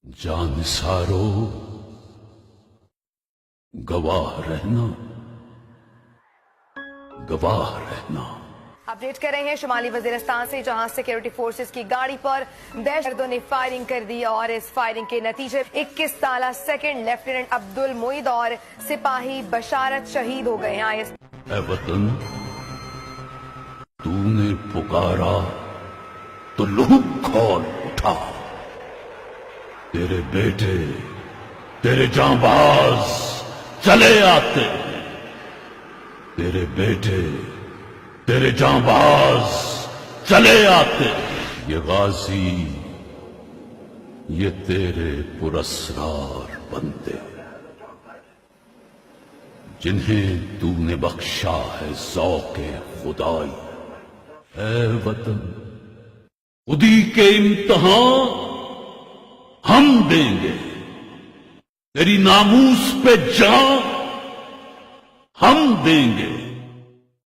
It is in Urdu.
جانسارو گواہ رہنا، گواہ رہنا۔ اپڈیٹ کر رہے ہیں شمالی وزیرستان سے، جہاں سیکیورٹی فورسز کی گاڑی پر دہشت گردوں نے فائرنگ کر دی اور اس فائرنگ کے نتیجے 21 سالہ سیکنڈ لیفٹیننٹ عبد المعید اور سپاہی بشارت شہید ہو گئے ہیں۔ اے وطن، تو نے پکارا تو لہو کھول اٹھا، تیرے بیٹے، تیرے جانباز چلے آتے ہیں، تیرے بیٹے، تیرے جانباز چلے آتے ہیں۔ یہ غازی، یہ تیرے پراسرار بندے، جنہیں تو نے بخشا ہے ذوق خدائی۔ اے وطن، خودی کے امتحان ہم دیں گے، تیری ناموس پہ جان ہم دیں گے۔